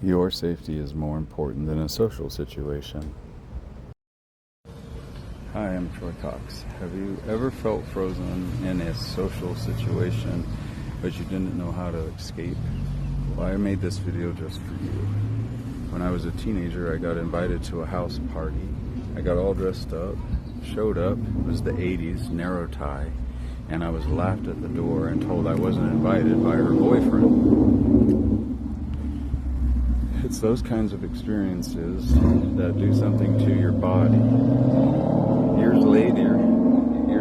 Your safety is more important than a social situation. Hi, I'm Troy Cox. Have you ever felt frozen in a social situation, but you didn't know how to escape? Well, I made this video just for you. When I was a teenager, I got invited to a house party. I got all dressed up, showed up. It was the 80s, narrow tie, and I was laughed at the door and told I wasn't invited by her boyfriend. It's those kinds of experiences that do something to your body. Years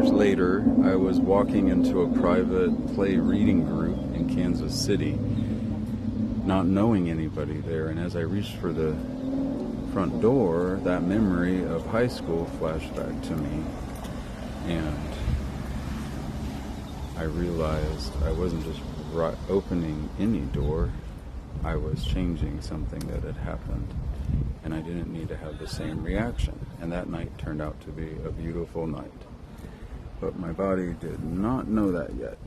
later, I was walking into a private play reading group in Kansas City, not knowing anybody there, and as I reached for the front door, that memory of high school flashed back to me, and I realized I wasn't just opening any door, I was changing something that had happened, and I didn't need to have the same reaction. And that night turned out to be a beautiful night. But my body did not know that yet.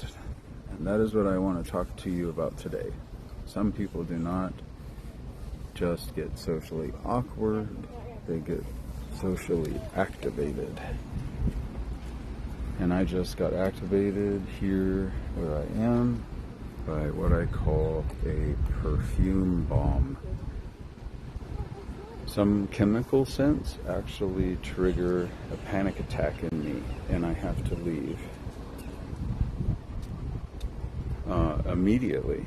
And that is what I want to talk to you about today. Some people do not just get socially awkward, they get socially activated. And I just got activated here where I am by what I call a perfume bomb. Some chemical scents actually trigger a panic attack in me, and I have to leave immediately.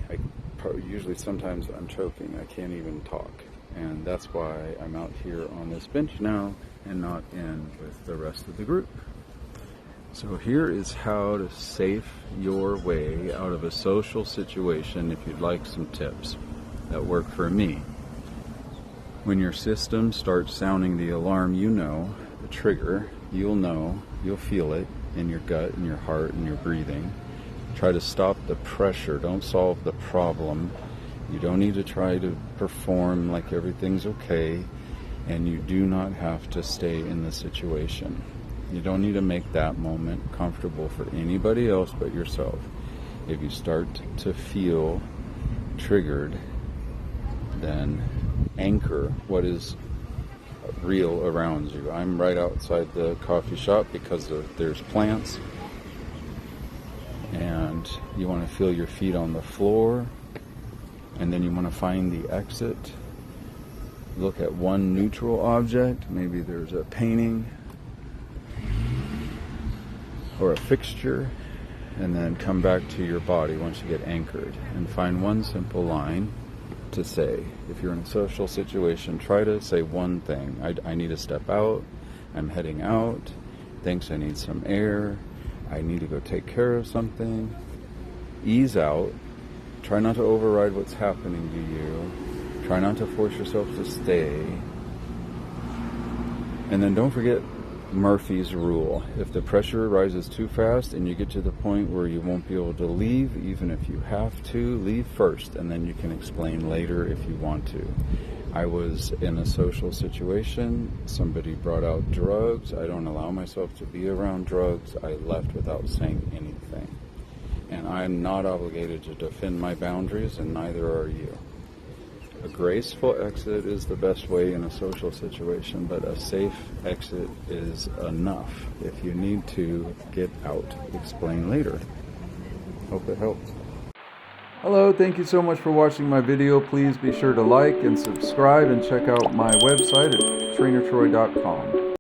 Usually sometimes I'm choking, I can't even talk, and that's why I'm out here on this bench now and not in with the rest of the group. So here is how to safe your way out of a social situation if you'd like some tips that work for me. When your system starts sounding the alarm, the trigger, you'll feel it in your gut, in your heart, in your breathing. Try to stop the pressure, don't solve the problem. You don't need to try to perform like everything's okay, and you do not have to stay in the situation. You don't need to make that moment comfortable for anybody else but yourself. If you start to feel triggered, then anchor what is real around you. I'm right outside the coffee shop because there's plants, and you want to feel your feet on the floor, and then you want to find the exit. Look at one neutral object, maybe there's a painting or a fixture, and then come back to your body once you get anchored and find one simple line to say. If you're in a social situation, try to say one thing. I need to step out, I'm heading out, thanks, I need some air, I need to go take care of something. Ease out, try not to override what's happening to you, try not to force yourself to stay, and then don't forget Murphy's rule. If the pressure rises too fast and you get to the point where you won't be able to leave, even if you have to, leave first, and then you can explain later if you want to. I was in a social situation, somebody brought out drugs, I don't allow myself to be around drugs, I left without saying anything. And I'm not obligated to defend my boundaries, and neither are you. A graceful exit is the best way in a social situation, but a safe exit is enough. If you need to get out, explain later. Hope it helps. Hello, thank you so much for watching my video. Please be sure to like and subscribe and check out my website at trainertroy.com.